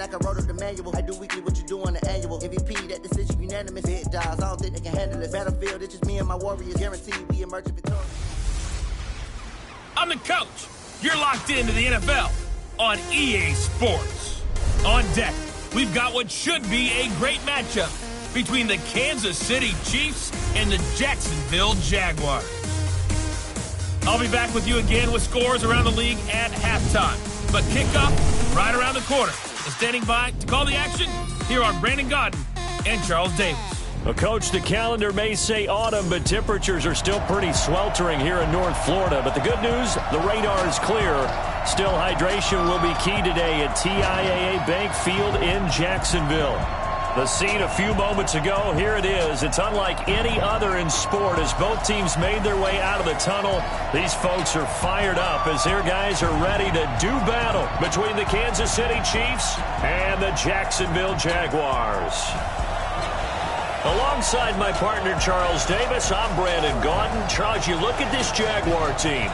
like I wrote up the manual. I do weekly what you do on the annual. MVP, that decision unanimous. Big dials, I don't think they can handle it. Battlefield, it's just me and my warriors. Guaranteed we emerge victorious. I'm the coach. You're locked into the NFL on EA Sports. On deck, we've got what should be a great matchup between the Kansas City Chiefs and the Jacksonville Jaguars. I'll be back with you again with scores around the league at halftime. But kickoff right around the corner. And standing by to call the action, here are Brandon Godden and Charles Davis. Well, Coach, the calendar may say autumn, but temperatures are still pretty sweltering here in North Florida. But the good news, the radar is clear. Still, hydration will be key today at TIAA Bank Field in Jacksonville. The scene a few moments ago, here it is. It's unlike any other in sport as both teams made their way out of the tunnel. These folks are fired up as their guys are ready to do battle between the Kansas City Chiefs and the Jacksonville Jaguars. Alongside my partner, Charles Davis, I'm Brandon Gaudin. Charles, you look at this Jaguar team.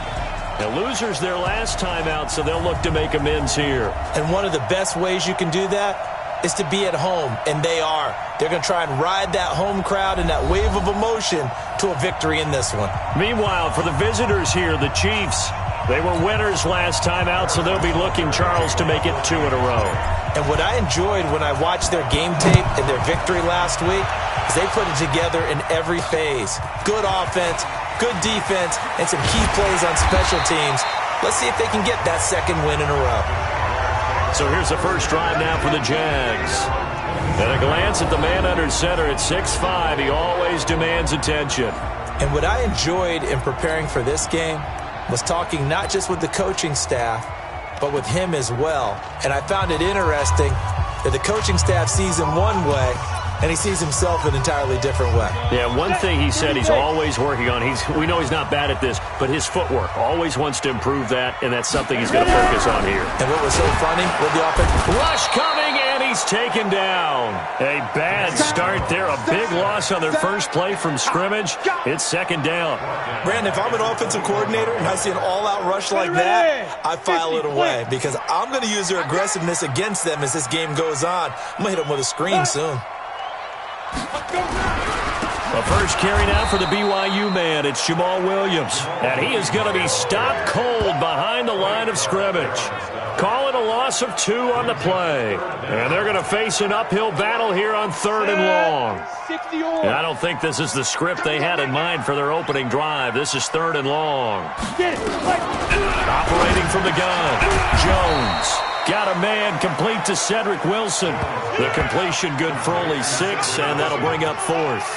The losers their last time out, so they'll look to make amends here. And one of the best ways you can do that is to be at home, and they are. They're going to try and ride that home crowd and that wave of emotion to a victory in this one. Meanwhile, for the visitors here, the Chiefs, they were winners last time out, so they'll be looking, Charles, to make it 2 in a row. And what I enjoyed when I watched their game tape and their victory last week is they put it together in every phase. Good offense, good defense, and some key plays on special teams. Let's see if they can get that second win in a row. So here's the first drive now for the Jags. At a glance at the man under center at 6'5", he always demands attention. And what I enjoyed in preparing for this game was talking not just with the coaching staff, but with him as well. And I found it interesting that the coaching staff sees him one way, and he sees himself an entirely different way. Yeah, one thing he said he's always working on, we know he's not bad at this, but his footwork, always wants to improve that, and that's something he's going to focus on here. And what was so funny with the offense? Rush coming, and he's taken down. A bad start there, a big loss on their first play from scrimmage. It's second down. Brandon, if I'm an offensive coordinator and I see an all-out rush like that, I file it away because I'm going to use their aggressiveness against them as this game goes on. I'm going to hit them with a screen soon. The first carry now for the BYU man. It's Jamal Williams. And he is going to be stopped cold behind the line of scrimmage. Call it a loss of 2 on the play. And they're going to face an uphill battle here on 3rd and long. And I don't think this is the script they had in mind for their opening drive. This is 3rd and long. Operating from the gun, Jones. Got a man complete to Cedric Wilson. The completion good for only 6, and that'll bring up 4th.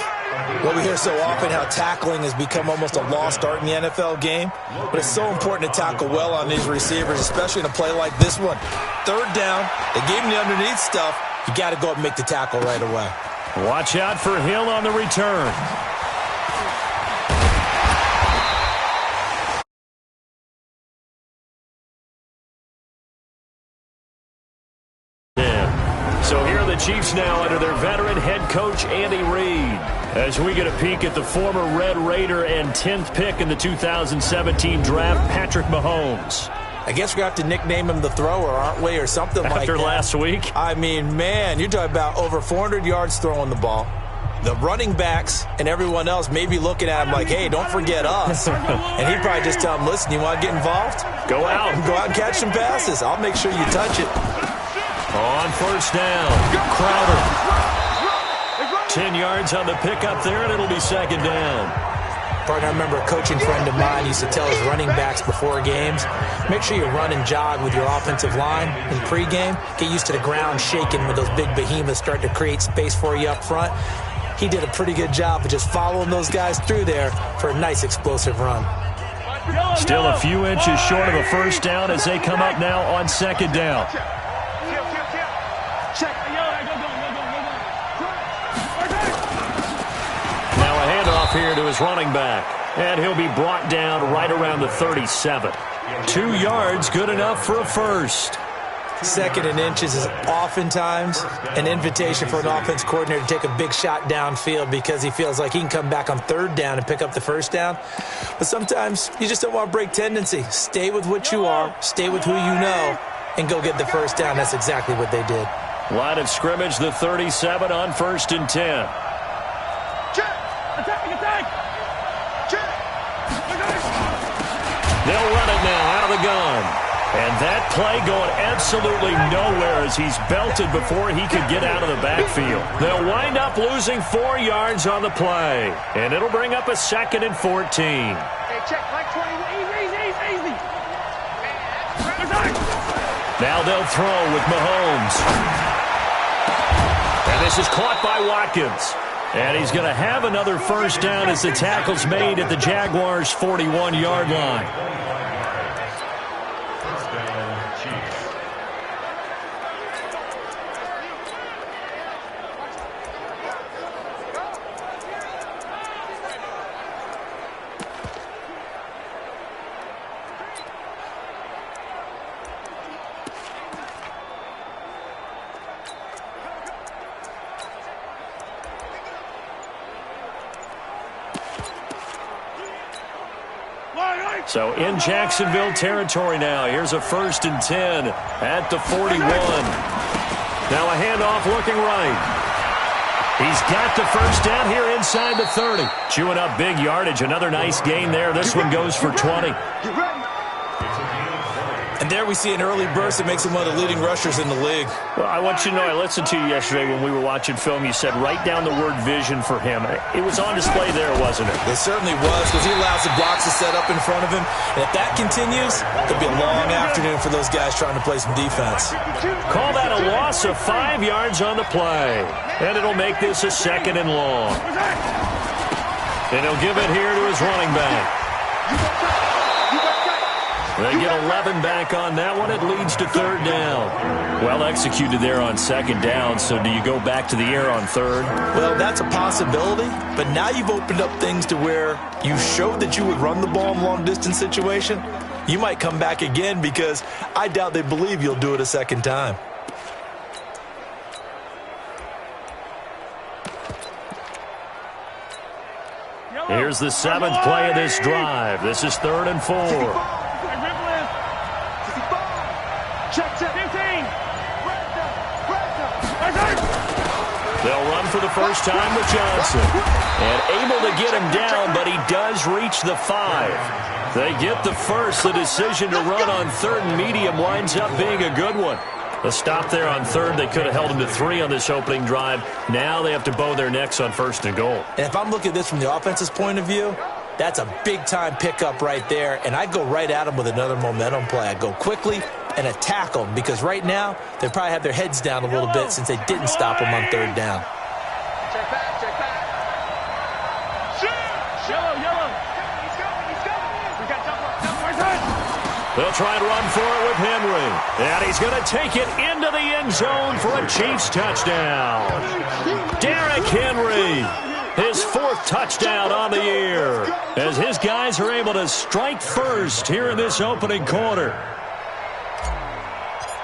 Well, we hear so often how tackling has become almost a lost art in the NFL game, but it's so important to tackle well on these receivers, especially in a play like this one. 3rd down, they gave him the underneath stuff. You got to go up and make the tackle right away. Watch out for Hill on the return. So here are the Chiefs now under their veteran head coach, Andy Reid. As we get a peek at the former Red Raider and 10th pick in the 2017 draft, Patrick Mahomes. I guess we're going to have to nickname him the thrower, aren't we, or something like that. After last week? I mean, man, you're talking about over 400 yards throwing the ball. The running backs and everyone else may be looking at him like, hey, don't forget us. And he'd probably just tell them, listen, you want to get involved? Go out. Go out and catch some passes. I'll make sure you touch it. On first down, Crowder. 10 yards on the pickup there, and it'll be second down. Partner, I remember a coaching friend of mine used to tell his running backs before games, make sure you run and jog with your offensive line in pregame. Get used to the ground shaking when those big behemoths start to create space for you up front. He did a pretty good job of just following those guys through there for a nice explosive run. Still a few inches short of a first down as they come up now on second down. Here to his running back, and he'll be brought down right around the 37. 2 yards, good enough for a first. 2nd and inches is oftentimes an invitation for an offense coordinator to take a big shot downfield because he feels like he can come back on 3rd down and pick up the first down. But sometimes you just don't want to break tendency. Stay with what you are, stay with who you know, and go get the first down. That's exactly what they did. Line of scrimmage, the 37 on 1st and 10. Check! Attack! Check! They'll run it now out of the gun. And that play going absolutely nowhere as he's belted before he could get out of the backfield. They'll wind up losing 4 yards on the play. And it'll bring up a 2nd and 14. Hey, check, like 20. Easy. Now they'll throw with Mahomes. And this is caught by Watkins. And he's going to have another first down as the tackle's made at the Jaguars' 41-yard line. So in Jacksonville territory now. Here's a 1st and 10 at the 41. Now a handoff looking right. He's got the first down here inside the 30. Chewing up big yardage. Another nice gain there. This one goes for 20. And there we see an early burst that makes him one of the leading rushers in the league. Well, I want you to know, I listened to you yesterday when we were watching film. You said write down the word vision for him. It was on display there, wasn't it? It certainly was, because he allows the blocks to set up in front of him. And if that continues, it'll be a long afternoon for those guys trying to play some defense. Call that a loss of 5 yards on the play. And it'll make this a 2nd and long. And he'll give it here to his running back. They get 11 back on that one. It leads to 3rd down. Well executed there on 2nd down. So do you go back to the air on 3rd? Well, that's a possibility. But now you've opened up things to where you showed that you would run the ball in long-distance situation. You might come back again because I doubt they believe you'll do it a 2nd time. Here's the 7th play of this drive. This is 3rd and 4. They'll run for the first time with Johnson. And able to get him down, but he does reach the 5. They get the first. The decision to run on 3rd and medium winds up being a good one. A stop there on 3rd. They could have held him to 3 on this opening drive. Now they have to bow their necks on 1st and goal. And if I'm looking at this from the offense's point of view, that's a big-time pickup right there. And I'd go right at him with another momentum play. I'd go quickly and attack them, because right now they probably have their heads down a little bit since they didn't stop them on 3rd down. Check back. Yellow. He's going. We got double. They'll try and run for it with Henry. And he's going to take it into the end zone for a Chiefs touchdown. Derrick Henry, his 4th touchdown on the year, as his guys are able to strike first here in this opening quarter.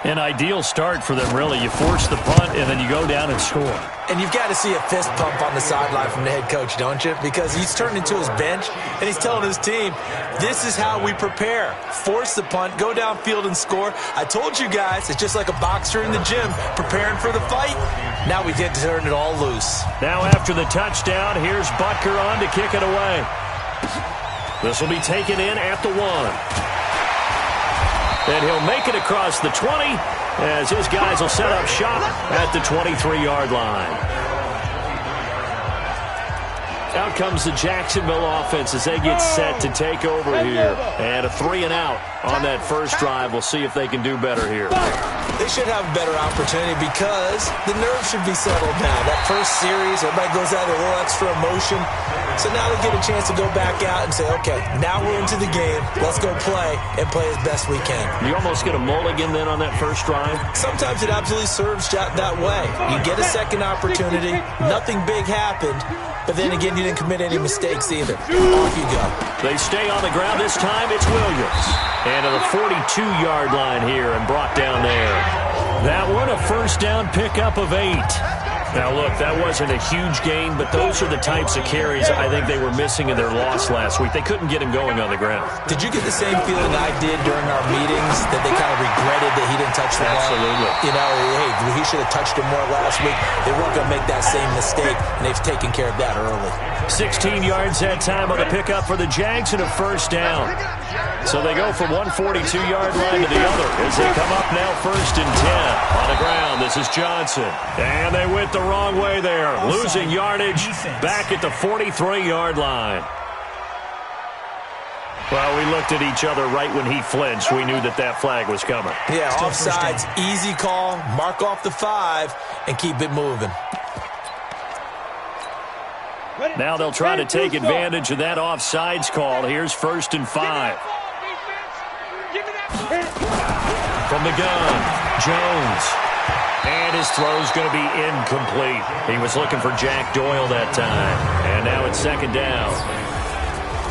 An ideal start for them, really. You force the punt, and then you go down and score. And you've got to see a fist pump on the sideline from the head coach, don't you? Because he's turned into his bench, and he's telling his team, this is how we prepare. Force the punt, go downfield and score. I told you guys, it's just like a boxer in the gym preparing for the fight. Now we get to turn it all loose. Now after the touchdown, here's Butker on to kick it away. This will be taken in at the 1. And he'll make it across the 20 as his guys will set up shop at the 23-yard line. Out comes the Jacksonville offense as they get set to take over here. And a 3-and-out on that first drive. We'll see if they can do better here. They should have a better opportunity because the nerves should be settled now. That first series, everybody goes out with a little extra emotion. So now they get a chance to go back out and say, okay, now we're into the game. Let's go play and play as best we can. You almost get a mulligan then on that first drive? Sometimes it absolutely serves that way. You get a second opportunity. Nothing big happened. But then again, you didn't commit any mistakes either. Off you go. They stay on the ground. This time it's Williams. And to the 42-yard line here and brought down there. That one, a first down pickup of 8. Now, look, that wasn't a huge gain, but those are the types of carries I think they were missing in their loss last week. They couldn't get him going on the ground. Did you get the same feeling I did during our meetings, that they kind of regretted that he didn't touch the ball? Absolutely. You know, hey, he should have touched him more last week. They weren't going to make that same mistake, and they've taken care of that early. 16 yards that time on the pickup for the Jags and a first down. So they go from 142-yard line to the other as they come up now 1st and 10. On the ground, this is Johnson. And they went the wrong way there. Losing yardage back at the 43-yard line. Well, we looked at each other right when he flinched. We knew that that flag was coming. Yeah, offsides, easy call. Mark off the 5 and keep it moving. Now they'll try to take advantage of that offsides call. Here's 1st and 5. From the gun, Jones. And his throw's going to be incomplete. He was looking for Jack Doyle that time. And now it's 2nd down.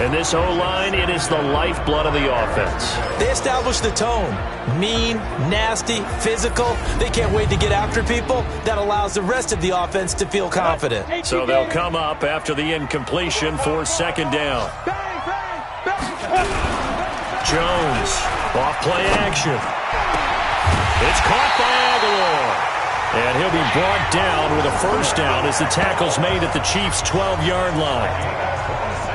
And this O-line, it is the lifeblood of the offense. They established the tone. Mean, nasty, physical. They can't wait to get after people. That allows the rest of the offense to feel confident. So they'll come up after the incompletion for 2nd down. Jones, off play action. It's caught by Aguilar. And he'll be brought down with a first down as the tackle's made at the Chiefs' 12-yard line.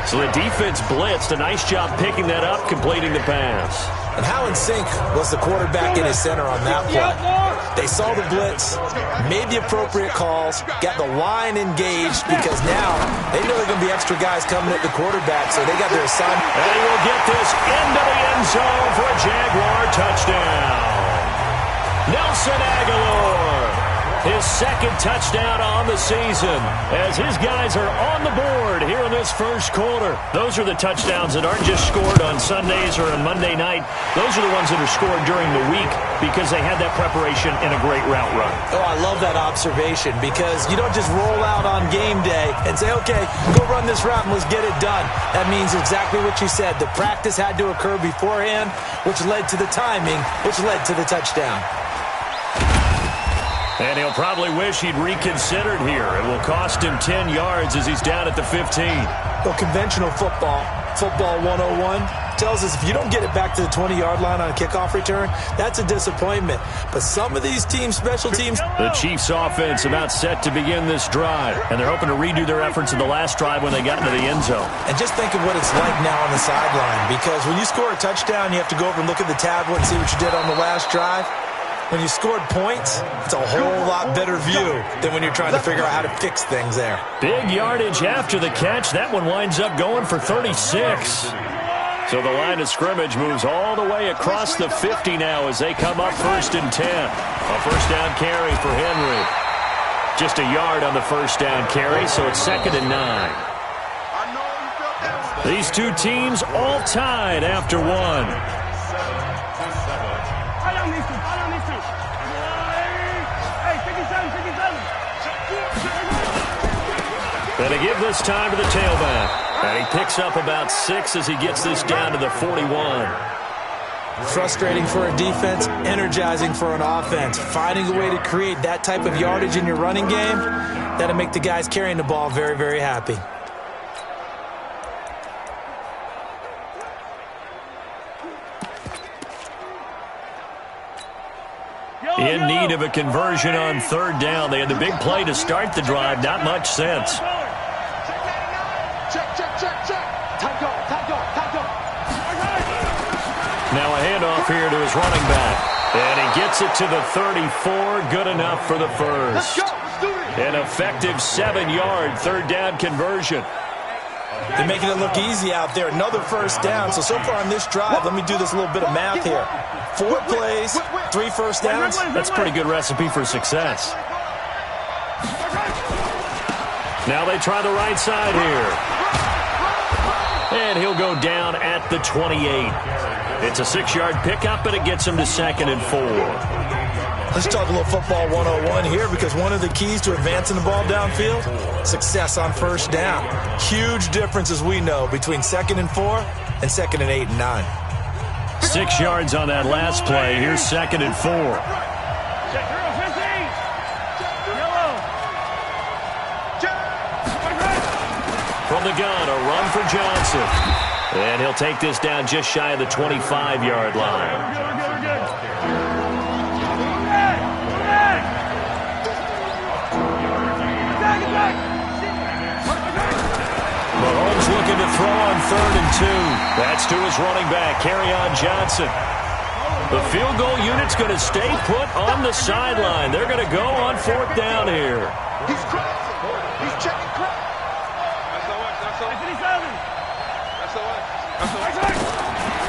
So the defense blitzed. A nice job picking that up, completing the pass. And how in sync was the quarterback in his center on that play? They saw the blitz, made the appropriate calls, got the line engaged, because now they know they're going to be extra guys coming at the quarterback, so they got their assignment. And he will get this into the end zone for a Jaguar touchdown. Nelson Aguilar, his 2nd touchdown on the season, as his guys are on the board here in this first quarter. Those are the touchdowns that aren't just scored on Sundays or on Monday night. Those are the ones that are scored during the week because they had that preparation in a great route run. Oh, I love that observation, because you don't just roll out on game day and say, okay, go run this route and let's get it done. That means exactly what you said. The practice had to occur beforehand, which led to the timing, which led to the touchdown. And he'll probably wish he'd reconsidered here. It will cost him 10 yards as he's down at the 15. Well, conventional football 101, tells us if you don't get it back to the 20-yard line on a kickoff return, that's a disappointment. But some of these teams, special teams... The Chiefs' offense about set to begin this drive, and they're hoping to redo their efforts in the last drive when they got into the end zone. And just think of what it's like now on the sideline, because when you score a touchdown, you have to go over and look at the tablet and see what you did on the last drive. When you scored points, it's a whole lot better view than when you're trying to figure out how to fix things there. Big yardage after the catch. That one winds up going for 36. So the line of scrimmage moves all the way across the 50 now as they come up 1st and 10. A first down carry for Henry. Just a yard on the first down carry, so it's 2nd and 9. These two teams all tied after one. And to give this time to the tailback. And he picks up about 6 as he gets this down to the 41. Frustrating for a defense, energizing for an offense. Finding a way to create that type of yardage in your running game, that'll make the guys carrying the ball very, very happy. In need of a conversion on 3rd down. They had the big play to start the drive. Not much sense. Now a handoff here to his running back. And he gets it to the 34. Good enough for the first. An effective 7-yard 3rd down conversion. They're making it look easy out there. Another first down. So far on this drive, let me do this little bit of math here. 4 plays, 3 first downs. That's a pretty good recipe for success. Now they try the right side here. And he'll go down at the 28. It's a 6-yard pickup, but it gets him to 2nd and 4. Let's talk a little football 101 here, because one of the keys to advancing the ball downfield, success on first down. Huge difference, as we know, between 2nd and 4 and 2nd and 8 and 9. 6 yards on that last play. Here's 2nd and 4. the gun, a run for Johnson. And he'll take this down just shy of the 25-yard line. Mahomes looking to throw on 3rd and 2. That's to his running back, Kerryon Johnson. The field goal unit's going to stay put on the sideline. They're going to go on 4th down here. He's crossing. He's checking cross. That's the one.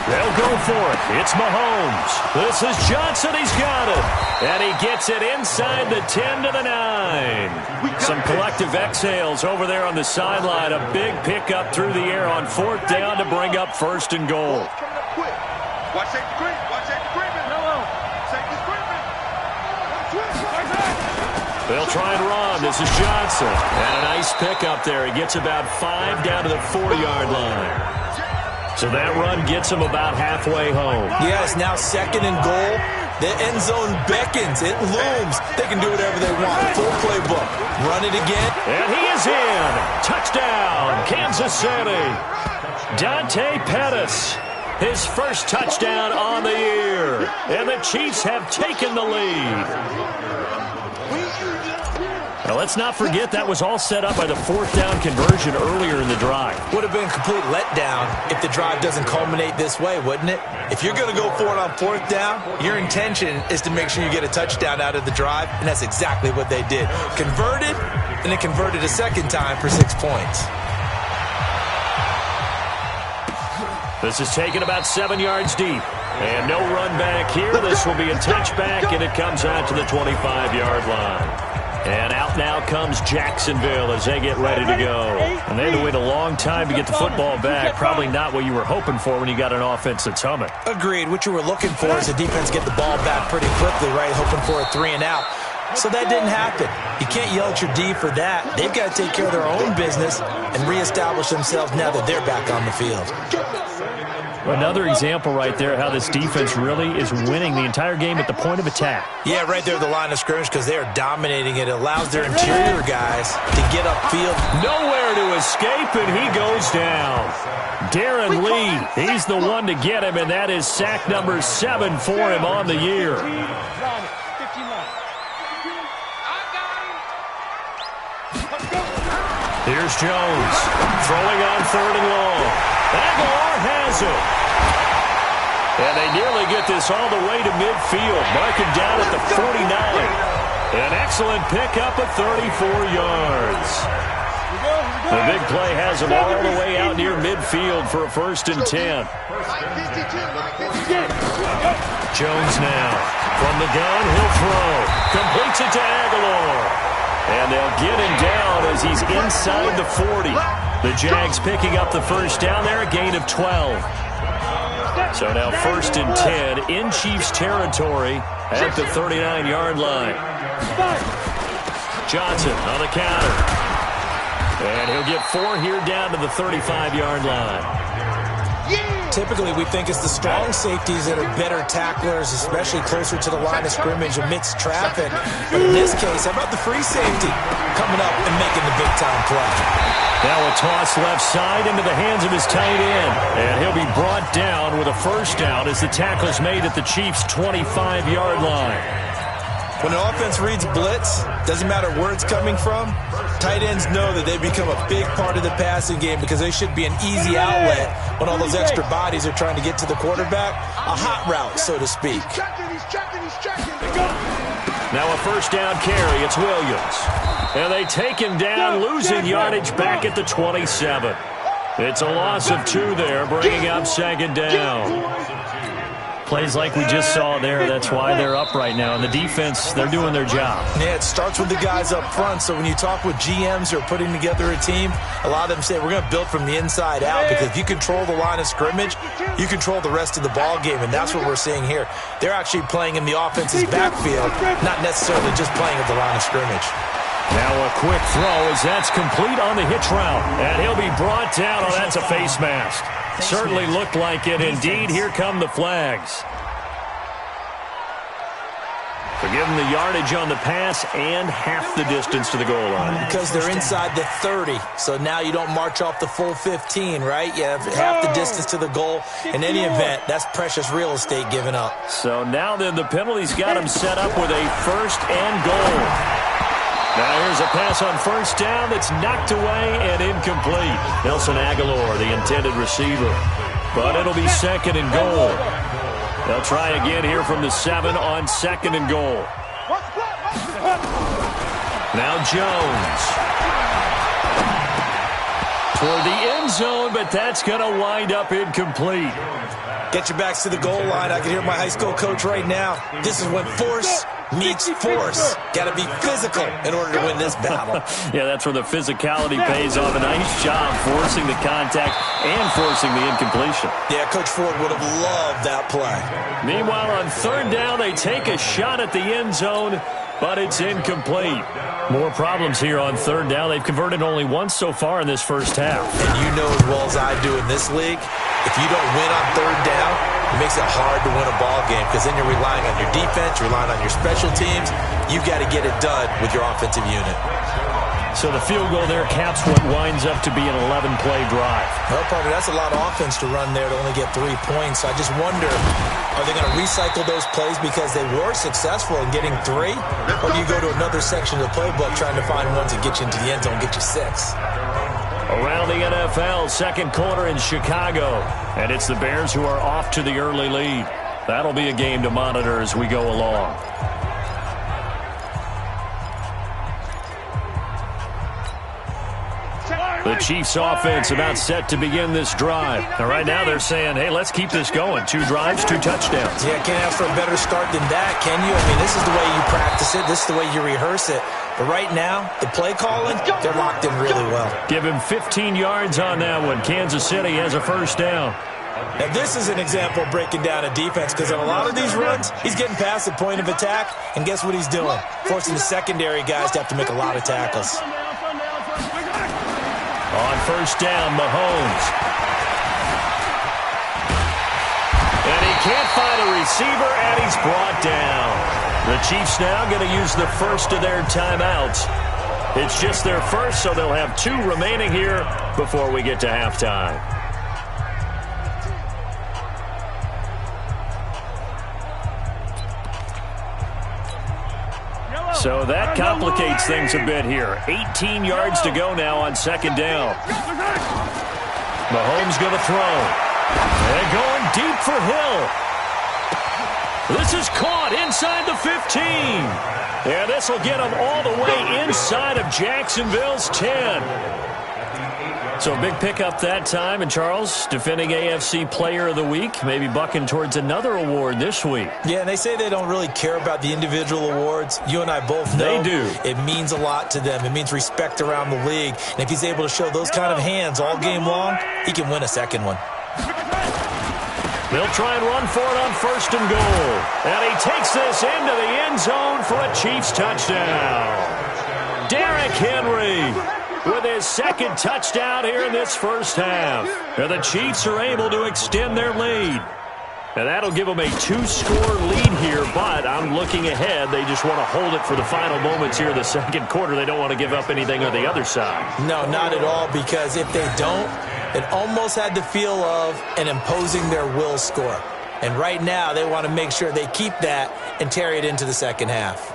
They'll go for it. It's Mahomes. This is Johnson. He's got it. And he gets it inside the 10 to the 9. Some collective exhales over there on the sideline. A big pickup through the air on 4th down to bring up 1st and goal. Watch safety creep. Watch safety creeping. Safety's creeping. They'll try and run. This is Johnson. And a nice pickup there. He gets about 5 down to the 4-yard line. So that run gets him about halfway home. Yeah, it's now 2nd and goal. The end zone beckons. It looms. They can do whatever they want. Full playbook. Run it again. And he is in. Touchdown, Kansas City. Dante Pettis. His first touchdown on the year. And the Chiefs have taken the lead. Now, let's not forget that was all set up by the 4th down conversion earlier in the drive. Would have been a complete letdown if the drive doesn't culminate this way, wouldn't it? If you're going to go for it on 4th down, your intention is to make sure you get a touchdown out of the drive, and that's exactly what they did. Converted, and then converted a second time for 6 points. This is taken about 7 yards deep. And no run back here. This will be a touchback, and it comes out to the 25-yard line. And out now comes Jacksonville as they get ready to go. And they had to wait a long time to get the football back. Probably not what you were hoping for when you got an offense that's humming. Agreed. What you were looking for is the defense get the ball back pretty quickly, right? Hoping for a 3 and out. So that didn't happen. You can't yell at your D for that. They've got to take care of their own business and reestablish themselves now that they're back on the field. Another example right there how this defense really is winning the entire game at the point of attack. Yeah, right there at the line of scrimmage because they are dominating it. It allows their interior guys to get upfield. Nowhere to escape, and he goes down. Darren Lee, he's the one to get him, and that is sack number 7 for him on the year. Here's Jones, throwing on 3rd and long. Aguilar has it. And they nearly get this all the way to midfield. Marking down at the 49. An excellent pickup of 34 yards. The big play has them all the way out near midfield for a 1st and 10. Jones now. From the gun, he'll throw. Completes it to Aguilar. And they'll get him down as he's inside the 40. The Jags picking up the 1st down there, a gain of 12. So now 1st and 10 in Chiefs territory at the 39-yard line. Johnson on the counter. And he'll get 4 here down to the 35-yard line. Typically, we think it's the strong safeties that are better tacklers, especially closer to the line of scrimmage amidst traffic. But in this case, how about the free safety coming up and making the big-time play? Now a toss left side into the hands of his tight end. And he'll be brought down with a 1st down as the tackle's made at the Chiefs' 25-yard line. When an offense reads blitz, doesn't matter where it's coming from, tight ends know that they become a big part of the passing game because they should be an easy outlet when all those extra bodies are trying to get to the quarterback. A hot route, so to speak. Now a 1st down carry. It's Williams. And they take him down, losing yardage back at the 27. It's a loss of 2 there, bringing up 2nd down. Plays like we just saw there, that's why they're up right now. And the defense, they're doing their job. Yeah, it starts with the guys up front. So when you talk with GMs who are putting together a team, a lot of them say we're going to build from the inside out because if you control the line of scrimmage, you control the rest of the ball game, and that's what we're seeing here. They're actually playing in the offense's backfield, not necessarily just playing at the line of scrimmage. Now a quick throw as that's complete on the hitch route. And he'll be brought down. Oh, that's a face mask. Certainly looked like it. Indeed, here come the flags. They're giving the yardage on the pass and half the distance to the goal line. Because they're inside the 30, so now you don't march off the full 15, right? You have half the distance to the goal. In any event, that's precious real estate given up. So now then the penalty's got him set up with a 1st and goal. Now here's a pass on 1st down that's knocked away and incomplete. Nelson Aguilar, the intended receiver. But it'll be 2nd and goal. They'll try again here from the 7 on 2nd and goal. Now Jones. Toward the end zone, but that's going to wind up incomplete. Get your backs to the goal line. I can hear my high school coach right now. This is when force meets force. Got to be physical in order to win this battle. Yeah, that's where the physicality pays off. A nice job forcing the contact and forcing the incompletion. Yeah, Coach Ford would have loved that play. Meanwhile, on 3rd down, they take a shot at the end zone, but it's incomplete. More problems here on 3rd down. They've converted only once so far in this first half. And you know as well as I do in this league, if you don't win on 3rd down, it makes it hard to win a ball game because then you're relying on your defense, you're relying on your special teams. You've got to get it done with your offensive unit. So the field goal there caps what winds up to be an 11-play drive. Well, partner, that's a lot of offense to run there to only get 3 points. I just wonder, are they going to recycle those plays because they were successful in getting 3? Or do you go to another section of the playbook trying to find ones that get you into the end zone and get you 6? Around the NFL, 2nd quarter in Chicago. And it's the Bears who are off to the early lead. That'll be a game to monitor as we go along. The Chiefs offense about set to begin this drive. Now, right now they're saying, hey, let's keep this going. 2 drives, 2 touchdowns. Yeah, can't ask for a better start than that, can you? I mean, this is the way you practice it. This is the way you rehearse it. But right now, the play calling, they're locked in really well. Give him 15 yards on that one. Kansas City has a 1st down. Now, this is an example of breaking down a defense because on a lot of these runs, he's getting past the point of attack, and guess what he's doing? Forcing the secondary guys to have to make a lot of tackles. On 1st down, Mahomes. And he can't find a receiver, and he's brought down. The Chiefs now going to use the first of their timeouts. It's just their first, so they'll have 2 remaining here before we get to halftime. So that complicates things a bit here. 18 yards to go now on 2nd down. Mahomes going to throw. And going deep for Hill. This is caught inside the 15. And this will get him all the way inside of Jacksonville's 10. So a big pickup that time. And Charles, defending AFC Player of the Week, maybe bucking towards another award this week. Yeah, and they say they don't really care about the individual awards. You and I both know they do. It means a lot to them. It means respect around the league. And if he's able to show those kind of hands all game long, he can win a 2nd one. They'll try and run for it on 1st and goal. And he takes this into the end zone for a Chiefs touchdown. Derrick Henry with his 2nd touchdown here in this first half. And the Chiefs are able to extend their lead. And that'll give them a 2-score lead here, but I'm looking ahead. They just want to hold it for the final moments here in the 2nd quarter. They don't want to give up anything on the other side. No, not at all, because if they don't, it almost had the feel of an imposing their will score. And right now, they want to make sure they keep that and carry it into the 2nd half.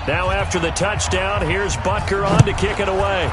Now after the touchdown, here's Butker on to kick it away.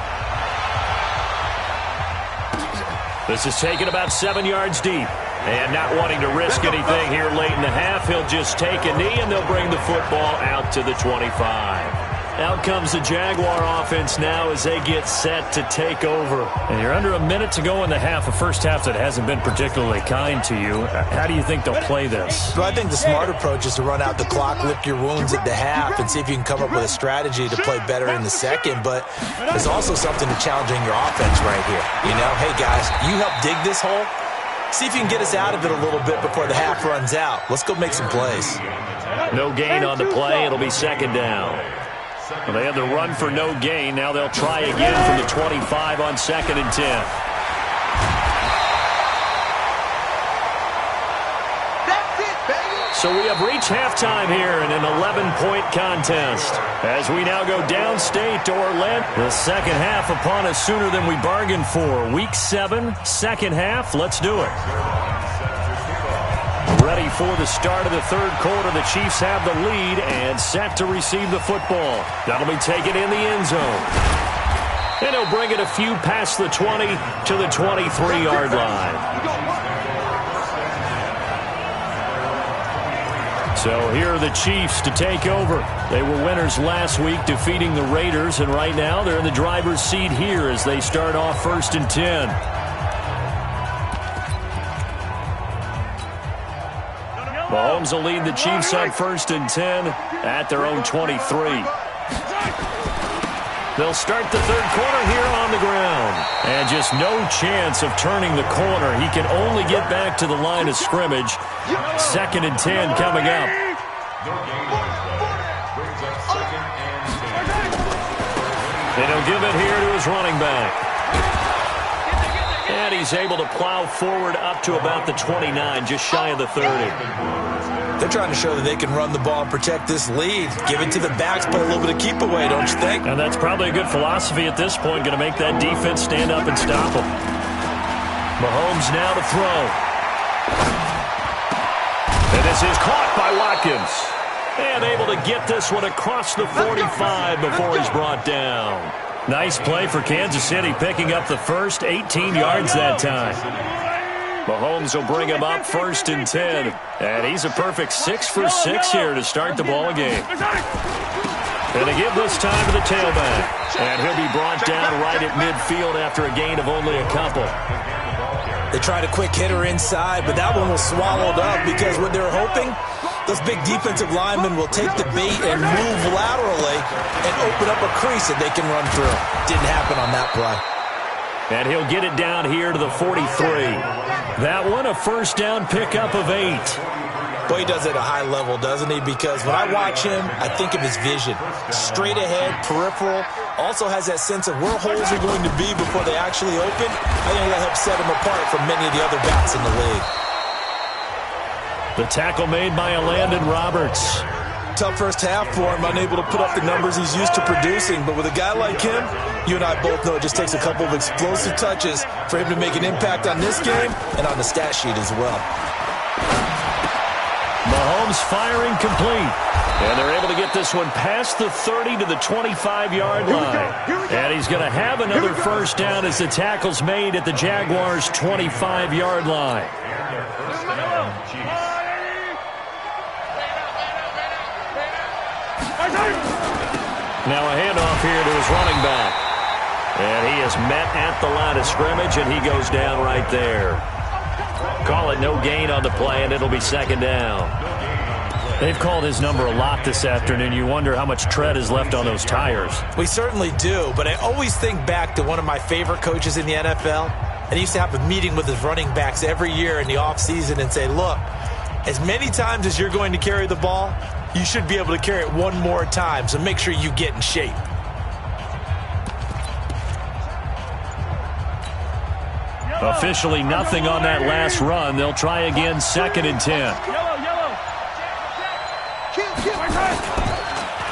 This is taken about 7 yards deep. And not wanting to risk anything here late in the half, he'll just take a knee and they'll bring the football out to the 25. Out comes the Jaguar offense now as they get set to take over. And you're under a minute to go in the half, a first half that hasn't been particularly kind to you. How do you think they'll play this? Well, I think the smart approach is to run out the clock, lick your wounds at the half, and see if you can come up with a strategy to play better in the 2nd. But there's also something to challenging your offense right here. You know, hey, guys, you help dig this hole. See if you can get us out of it a little bit before the half runs out. Let's go make some plays. No gain on the play. It'll be 2nd down. Well, they had the run for no gain. Now they'll try again from the 25 on 2nd and 10. So we have reached halftime here in an 11-point contest. As we now go downstate to Orlando. The second half upon us sooner than we bargained for. Week 7, second half. Let's do it. Ready for the start of the third quarter. The Chiefs have the lead and set to receive the football. That'll be taken in the end zone. And he'll bring it a few past the 20 to the 23-yard line. So here are the Chiefs to take over. They were winners last week, defeating the Raiders, and right now they're in the driver's seat here as they start off 1st and 10. Mahomes will lead the Chiefs on 1st and 10 at their own 23. They'll start the third quarter here on the ground. And just no chance of turning the corner. He can only get back to the line of scrimmage. 2nd and 10 coming up. And he'll give it here to his running back. And he's able to plow forward up to about the 29, just shy of the 30. They're trying to show that they can run the ball and protect this lead. Give it to the backs, play a little bit of keep away, don't you think? And that's probably a good philosophy at this point. Going to make that defense stand up and stop them. Mahomes now to throw. And this is caught by Watkins. And able to get this one across the 45 before he's brought down. Nice play for Kansas City, picking up the first 18 yards that time. Mahomes will bring him up 1st and 10. And he's a perfect 6 for 6 here to start the ball game. And to give this time to the tailback. And he'll be brought down right at midfield after a gain of only a couple. They tried a quick hitter inside, but that one was swallowed up because what they're hoping, those big defensive linemen will take the bait and move laterally and open up a crease that they can run through. Didn't happen on that play. And he'll get it down here to the 43. That one, a first down pickup of 8. Boy, he does it at a high level, doesn't he? Because when I watch him, I think of his vision. Straight ahead, peripheral. Also has that sense of where holes are going to be before they actually open. I think that helps set him apart from many of the other backs in the league. The tackle made by Landon Roberts. Tough first half for him, unable to put up the numbers he's used to producing. But with a guy like him, you and I both know it just takes a couple of explosive touches for him to make an impact on this game and on the stat sheet as well. Mahomes firing complete. And they're able to get this one past the 30 to the 25-yard line. And he's going to have another first down as the tackle's made at the Jaguars' 25-yard line. Now a handoff here to his running back. And he is met at the line of scrimmage, and he goes down right there. Call it no gain on the play, and it'll be 2nd down. They've called his number a lot this afternoon. You wonder how much tread is left on those tires. We certainly do, but I always think back to one of my favorite coaches in the NFL. And he used to have a meeting with his running backs every year in the offseason and say, look, as many times as you're going to carry the ball, you should be able to carry it one more time, so make sure you get in shape. Officially nothing on that last run. They'll try again, 2nd and 10.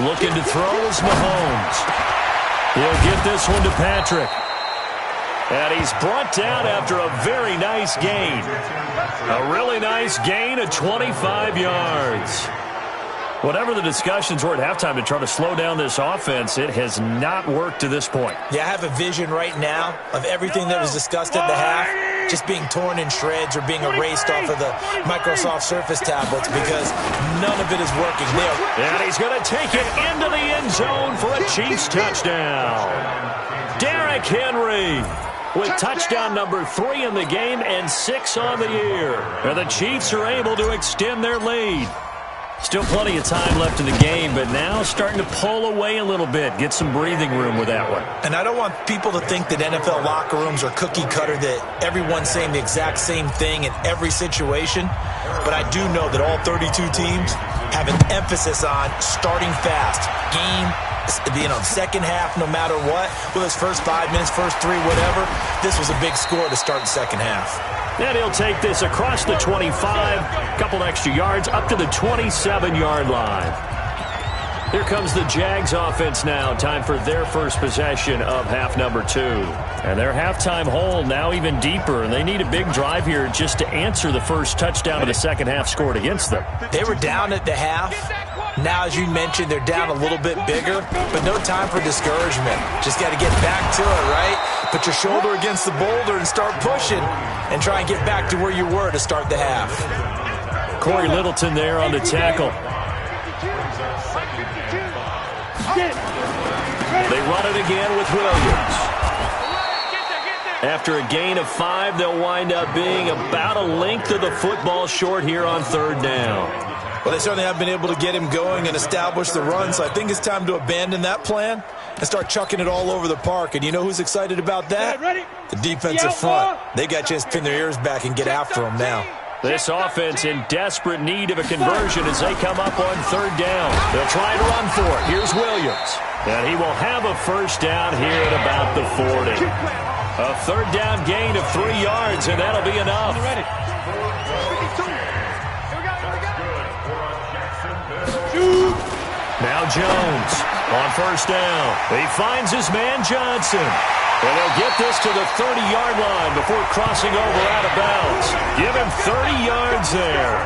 Looking to throw is Mahomes. He'll get this one to Patrick. And he's brought down after a very nice gain. A really nice gain of 25 yards. Whatever the discussions were at halftime to try to slow down this offense, it has not worked to this point. Yeah, I have a vision right now of everything that was discussed at the half just being torn in shreds or being erased off of the Microsoft Surface tablets because none of it is working. And he's going to take it into the end zone for a Chiefs touchdown. Derrick Henry with touchdown number 3 in the game and 6 on the year. And the Chiefs are able to extend their lead. Still plenty of time left in the game, but now starting to pull away a little bit. Get some breathing room with that one. And I don't want people to think that NFL locker rooms are cookie cutter, that everyone's saying the exact same thing in every situation. But I do know that all 32 teams have an emphasis on starting fast. Second half, no matter what, with his first 5 minutes, first 3, whatever, this was a big score to start the second half. And he'll take this across the 25, couple extra yards, up to the 27-yard line. Here comes the Jags offense now. Time for their first possession of half number 2. And their halftime hole now even deeper, and they need a big drive here just to answer the first touchdown of the second half scored against them. They were down at the half. Now, as you mentioned, they're down a little bit bigger, but no time for discouragement. Just got to get back to it, right? Put your shoulder against the boulder and start pushing and try and get back to where you were to start the half. Corey Littleton there on the tackle. They run it again with Williams. After a gain of 5, they'll wind up being about a length of the football short here on third down. Well, they certainly have been able to get him going and establish the run, so I think it's time to abandon that plan and start chucking it all over the park. And you know who's excited about that? The defensive front. They got a chance to pin their ears back and get after him now. This offense in desperate need of a conversion as they come up on third down. They'll try and run for it. Here's Williams. And he will have a first down here at about the 40. A third down gain of 3 yards, and that'll be enough. Now Jones on first down. He finds his man Johnson. And they'll get this to the 30-yard line before crossing over out of bounds. Give him 30 yards there.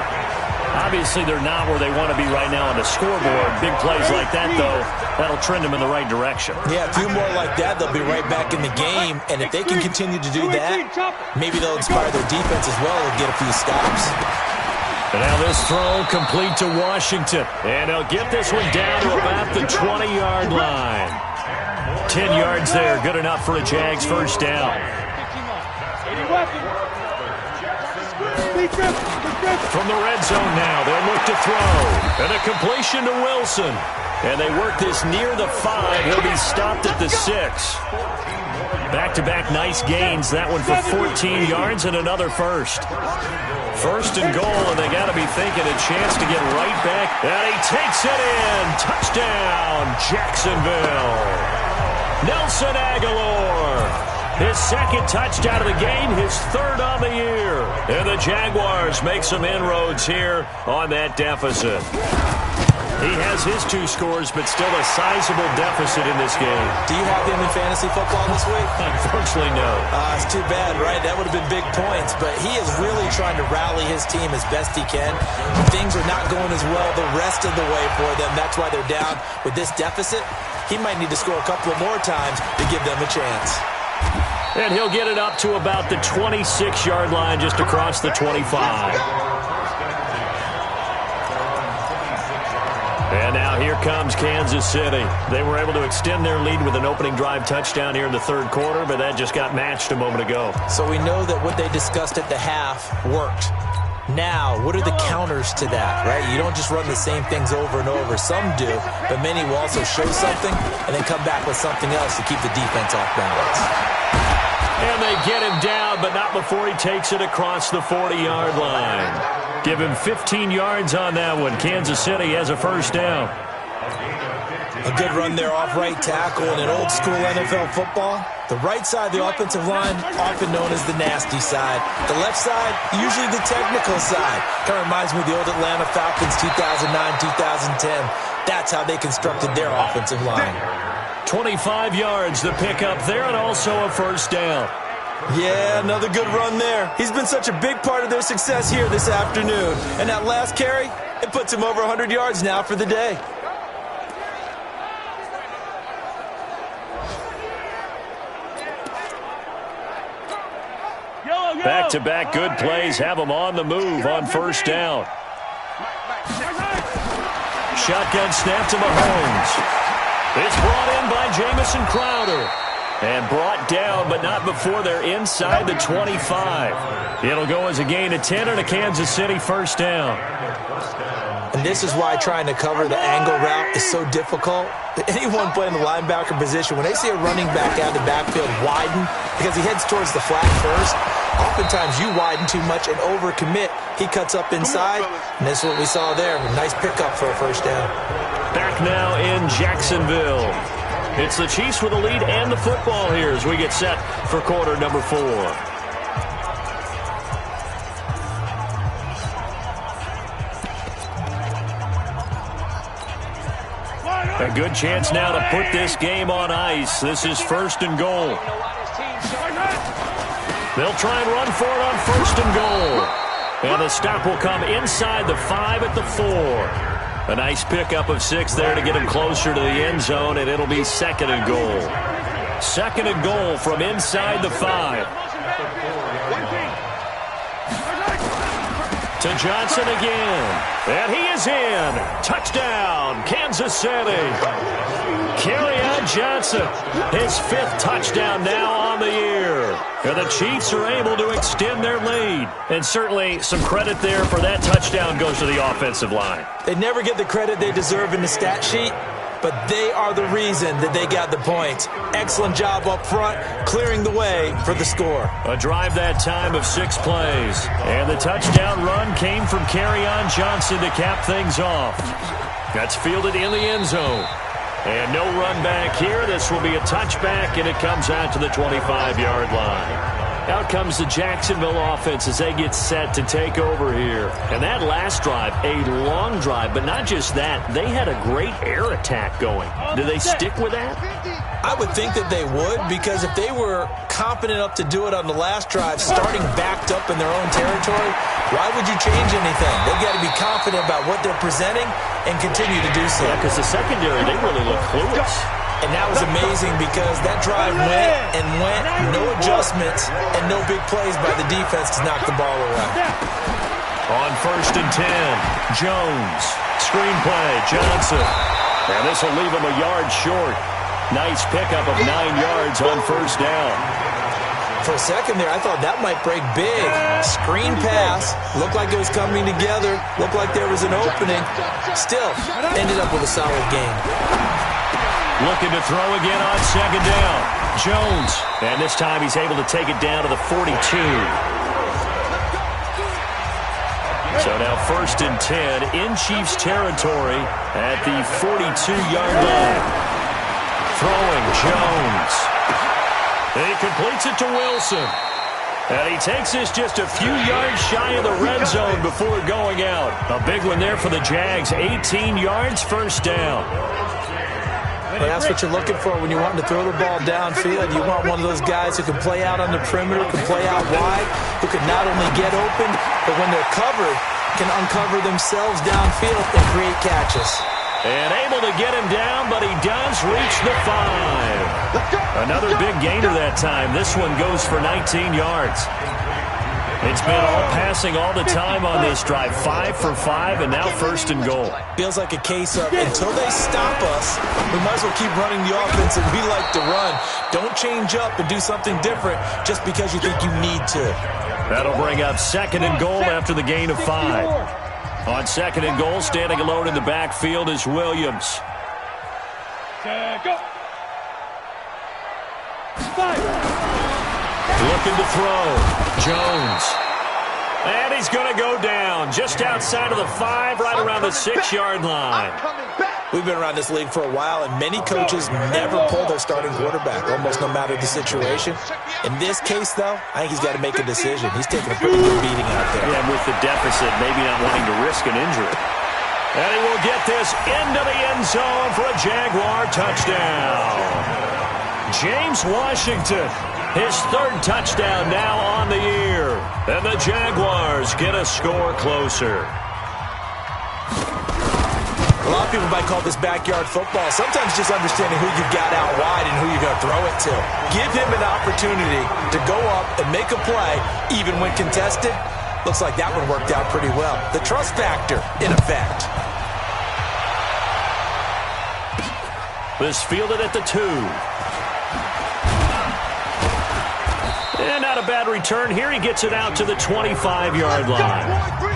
Obviously, they're not where they want to be right now on the scoreboard. Big plays like that, though, that'll trend them in the right direction. Yeah, a few more like that, they'll be right back in the game. And if they can continue to do that, maybe they'll inspire their defense as well and get a few stops. And now this throw complete to Washington. And they'll get this one down to about the 20-yard line. 10 yards there, good enough for a Jags first down. From the red zone now, they'll look to throw. And a completion to Wilson. And they work this near the 5. He'll be stopped at the 6. Back-to-back nice gains. That one for 14 yards and another first. First and goal, and they got to be thinking a chance to get right back. And he takes it in. Touchdown, Jacksonville. Nelson Aguilar. His second touchdown of the game, his third on the year. And the Jaguars make some inroads here on that deficit. He has his 2 scores, but still a sizable deficit in this game. Do you have him in fantasy football this week? Unfortunately, no. It's too bad, right? That would have been big points, but he is really trying to rally his team as best he can. Things are not going as well the rest of the way for them. That's why they're down with this deficit. He might need to score a couple of more times to give them a chance. And he'll get it up to about the 26-yard line, just across the 25. And now here comes Kansas City. They were able to extend their lead with an opening drive touchdown here in the third quarter, but that just got matched a moment ago. So we know that what they discussed at the half worked. Now, what are the counters to that, right? You don't just run the same things over and over. Some do, but many will also show something and then come back with something else to keep the defense off balance. And they get him down, but not before he takes it across the 40-yard line. Give him 15 yards on that one. Kansas City has a first down. A good run there off right tackle in an old-school NFL football. The right side of the offensive line, often known as the nasty side. The left side, usually the technical side. Kind of reminds me of the old Atlanta Falcons 2009-2010. That's how they constructed their offensive line. 25 yards, the pickup there, and also a first down. Yeah, another good run there. He's been such a big part of their success here this afternoon. And that last carry, it puts him over 100 yards now for the day. Back-to-back good plays have them on the move on first down. Shotgun snap to Mahomes. It's brought in by Jamison Crowder. And brought down, but not before they're inside the 25. It'll go as a gain of 10 and a Kansas City first down. And this is why trying to cover the angle route is so difficult. Anyone playing the linebacker position, when they see a running back out of the backfield widen because he heads towards the flat first, Oftentimes you widen too much and overcommit. He cuts up inside, and this is what we saw there. A nice pickup for a first down. Back now in Jacksonville. It's the Chiefs with the lead and the football here as we get set for quarter number 4. A good chance now to put this game on ice. This is 1st and goal. They'll try and run for it on 1st and goal. And the stop will come inside the 5 at the 4. A nice pickup of 6 there to get him closer to the end zone, and it'll be 2nd and goal. 2nd and goal from inside the 5. To Johnson again. And he is in. Touchdown, Kansas City. Kerryon Johnson, his 5th touchdown now on the year. And the Chiefs are able to extend their lead. And certainly some credit there for that touchdown goes to the offensive line. They never get the credit they deserve in the stat sheet, but they are the reason that they got the points. Excellent job up front, clearing the way for the score. A drive that time of 6 plays. And the touchdown run came from Kerryon Johnson to cap things off. That's fielded in the end zone. And no run back here. This will be a touchback, and it comes out to the 25-yard line. Out comes the Jacksonville offense as they get set to take over here. And that last drive, a long drive, but not just that. They had a great air attack going. Do they stick with that? I would think that they would, because if they were confident enough to do it on the last drive, starting backed up in their own territory, why would you change anything? They've got to be confident about what they're presenting and continue to do so. Yeah, because the secondary, they really look clueless. And that was amazing because that drive went and went, no adjustments, and no big plays by the defense to knock the ball away. On 1st and 10, Jones. Screenplay, Johnson. And this will leave him a yard short. Nice pickup of 9 yards on 1st down. For a second there, I thought that might break big. Screen pass. Looked like it was coming together. Looked like there was an opening. Still, ended up with a solid game. Looking to throw again on 2nd down. Jones. And this time he's able to take it down to the 42. So now 1st and 10 in Chiefs territory at the 42-yard line. Throwing, Jones. He completes it to Wilson. And he takes this just a few yards shy of the red zone before going out. A big one there for the Jags. 18 yards, 1st down. Well, that's what you're looking for when you're wanting to throw the ball downfield. You want one of those guys who can play out on the perimeter, can play out wide, who can not only get open, but when they're covered, can uncover themselves downfield and create catches. And able to get him down, but he does reach the 5. Another big gainer that time. This one goes for 19 yards. It's been all passing all the time on this drive. 5 for 5, and now 1st and goal. Feels like a case of until they stop us, we might as well keep running the offense that we like to run. Don't change up and do something different just because you think you need to. That'll bring up 2nd and goal after the gain of 5. On 2nd and goal, standing alone in the backfield is Williams. Go. Looking to throw. Jones. And he's going to go down just outside of the 5, right around the 6-yard line. We've been around this league for a while, and many coaches never pull their starting quarterback, almost no matter the situation. In this case, though, I think he's got to make a decision. He's taking a pretty good beating out there. Yeah, with the deficit, maybe not wanting to risk an injury. And he will get this into the end zone for a Jaguar touchdown. James Washington, his 3rd touchdown now on the year. And the Jaguars get a score closer. A lot of people might call this backyard football. Sometimes just understanding who you've got out wide and who you're going to throw it to. Give him an opportunity to go up and make a play, even when contested. Looks like that one worked out pretty well. The trust factor, in effect. This fielded at the 2. And not a bad return here. He gets it out to the 25-yard line.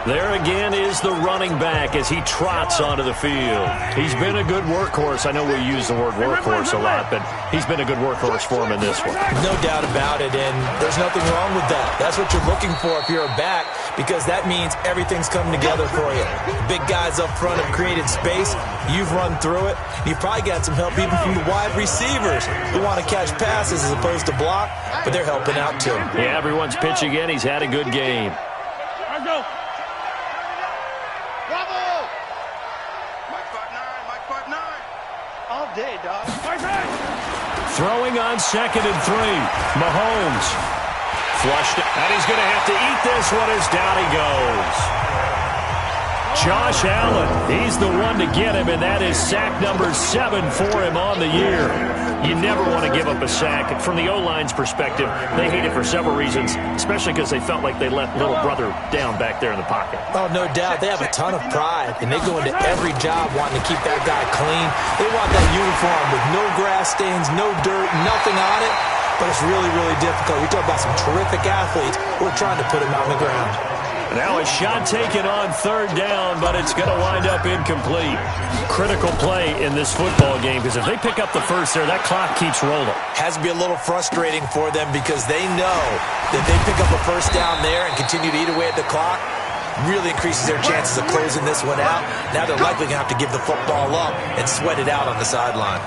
There again is the running back as he trots onto the field. He's been a good workhorse. I know we use the word workhorse a lot, but He's been a good workhorse for him in this one. No doubt about it, and there's nothing wrong with that. That's what you're looking for if you're a back, because that means everything's coming together for you. Big guys up front have created space. You've run through it. You've probably got some help even from the wide receivers who want to catch passes as opposed to block, but they're helping out too. Yeah, everyone's pitching in. He's had a good game. Day, dog. Throwing on 2nd and 3. Mahomes flushed it, and he's going to have to eat this one as down he goes. Josh Allen, he's the one to get him, and that is sack number 7 for him on the year. You never want to give up a sack. From the O-line's perspective, they hate it for several reasons, especially because they felt like they let little brother down back there in the pocket. Oh, no doubt. They have a ton of pride, and they go into every job wanting to keep that guy clean. They want that uniform with no grass stains, no dirt, nothing on it, but it's really, really difficult. You're talking about some terrific athletes who are trying to put him out on the ground. Now a shot taken on 3rd down, but it's going to wind up incomplete. Critical play in this football game, because if they pick up the first there, that clock keeps rolling. Has to be a little frustrating for them because they know that they pick up a first down there and continue to eat away at the clock, really increases their chances of closing this one out. Now they're likely going to have to give the football up and sweat it out on the sideline.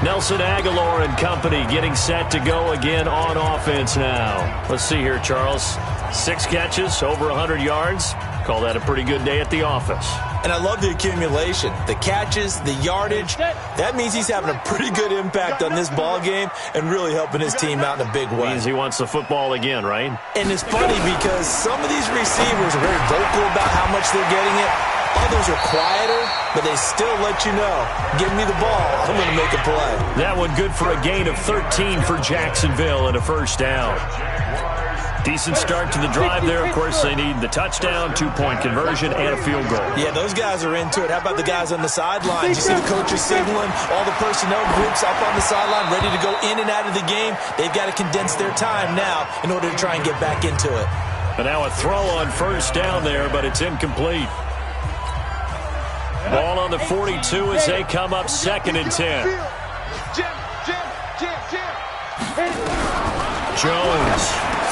Nelson Aguilar and company getting set to go again on offense now. Let's see here, Charles. 6 catches, over 100 yards. Call that a pretty good day at the office. And I love the accumulation. The catches, the yardage. That means he's having a pretty good impact on this ball game and really helping his team out in a big way. Means he wants the football again, right? And it's funny because some of these receivers are very vocal about how much they're getting it. Others are quieter, but they still let you know, give me the ball, I'm going to make a play. That one good for a gain of 13 for Jacksonville and a first down. Decent start to the drive there. Of course, they need the touchdown, 2-point conversion, and a field goal. Yeah, those guys are into it. How about the guys on the sidelines? You see the coaches signaling, all the personnel groups up on the sideline ready to go in and out of the game. They've got to condense their time now in order to try and get back into it. And now a throw on first down there, but it's incomplete. Ball on the 42 as they come up 2nd and 10. Jones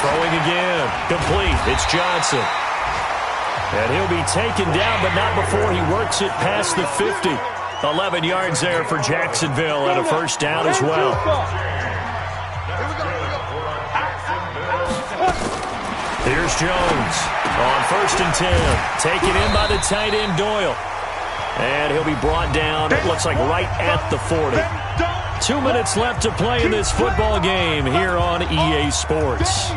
throwing again. Complete. It's Johnson. And he'll be taken down, but not before he works it past the 50. 11 yards there for Jacksonville and a first down as well. Here's Jones on 1st and 10. Taken in by the tight end Doyle. And he'll be brought down, it looks like right at the 40. 2 minutes left to play in this football game here on EA Sports.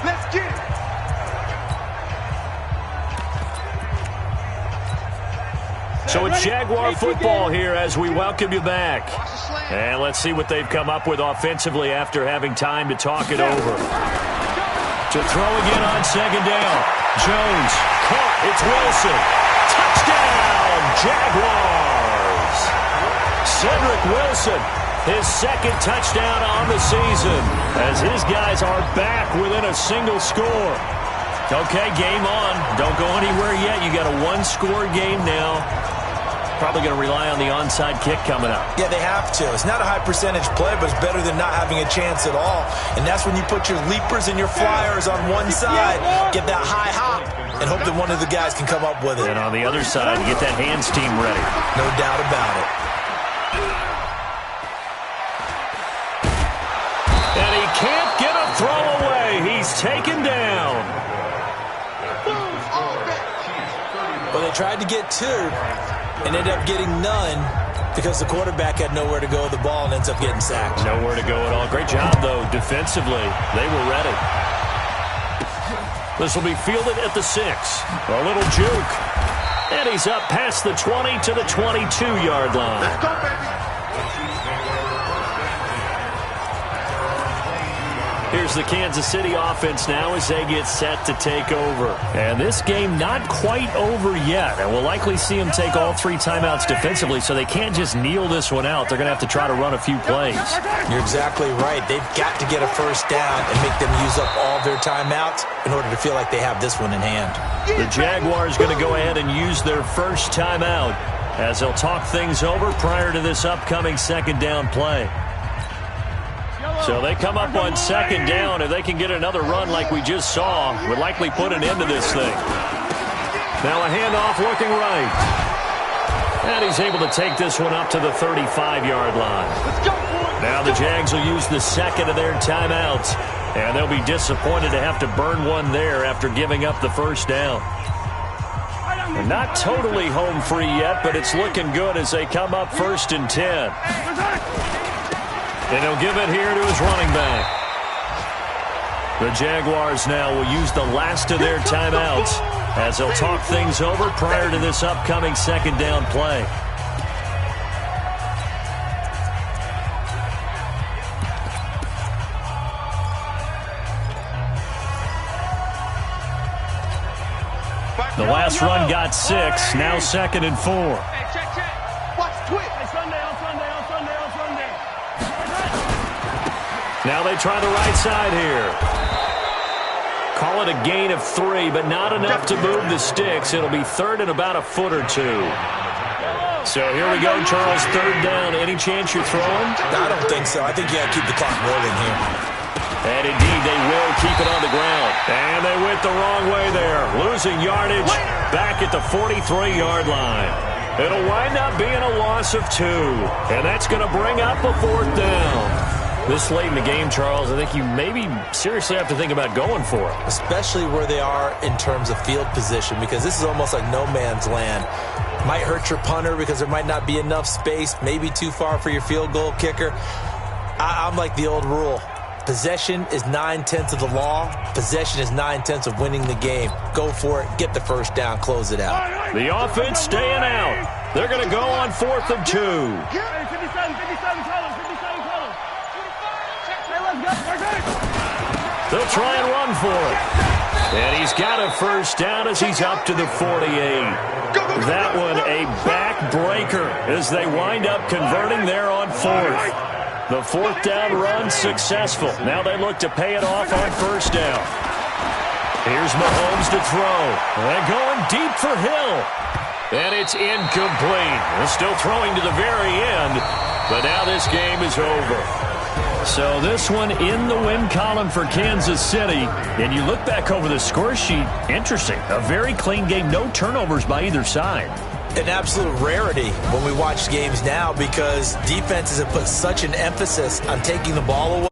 Let's get it. So it's Jaguar football here as we welcome you back. And let's see what they've come up with offensively after having time to talk it over. To throw again on 2nd down. Jones caught. It's Wilson. Touchdown, Jaguars. Cedric Wilson, his 2nd touchdown on the season as his guys are back within a single score. Okay, game on. Don't go anywhere yet. You got a 1-score game now. Probably going to rely on the onside kick coming up. Yeah, they have to. It's not a high percentage play, but it's better than not having a chance at all. And that's when you put your leapers and your flyers on one side, get that high hop, and hope that one of the guys can come up with it. And on the other side, you get that hands team ready. No doubt about it. And he can't get a throw away. He's taken down. Well, they tried to get 2 and ended up getting none because the quarterback had nowhere to go with the ball and ends up getting sacked. Nowhere to go at all. Great job, though, defensively. They were ready. This will be fielded at the 6. A little juke. And he's up past the 20 to the 22-yard line. Let's go, baby. Here's the Kansas City offense now as they get set to take over. And this game not quite over yet. And we'll likely see them take all 3 timeouts defensively, so they can't just kneel this one out. They're going to have to try to run a few plays. You're exactly right. They've got to get a first down and make them use up all their timeouts in order to feel like they have this one in hand. The Jaguars going to go ahead and use their first timeout as they'll talk things over prior to this upcoming second down play. So they come up on second down. If they can get another run like we just saw, would likely put an end to this thing. Now a handoff looking right. And he's able to take this one up to the 35-yard line. Now the Jags will use the second of their timeouts. And they'll be disappointed to have to burn one there after giving up the first down. They're not totally home free yet, but it's looking good as they come up 1st and 10. And he'll give it here to his running back. The Jaguars now will use the last of their timeouts as they'll talk things over prior to this upcoming second down play. The last run got 6, now 2nd and 4. Watch twitch. Now they try the right side here. Call it a gain of 3, but not enough to move the sticks. It'll be 3rd and about a foot or 2. So here we go, Charles, 3rd down. Any chance you're throwing? I don't think so. I think you got to keep the clock rolling here. And indeed, they will keep it on the ground. And they went the wrong way there. Losing yardage back at the 43-yard line. It'll wind up being a loss of 2. And that's going to bring up a 4th down. This late in the game, Charles, I think you maybe seriously have to think about going for it. Especially where they are in terms of field position, because this is almost like no man's land. Might hurt your punter because there might not be enough space, maybe too far for your field goal kicker. I'm like the old rule. Possession is 9/10 of the law. Possession is 9/10 of winning the game. Go for it. Get the first down. Close it out. The offense staying out. They're going to go on 4th and 2. They'll try and run for it. And he's got a first down as he's up to the 48. That one a backbreaker as they wind up converting there on 4th. The 4th down run successful. Now they look to pay it off on 1st down. Here's Mahomes to throw. And going deep for Hill. And it's incomplete. They're still throwing to the very end. But now this game is over. So this one in the win column for Kansas City. And you look back over the score sheet, interesting. A very clean game, no turnovers by either side. An absolute rarity when we watch games now because defenses have put such an emphasis on taking the ball away.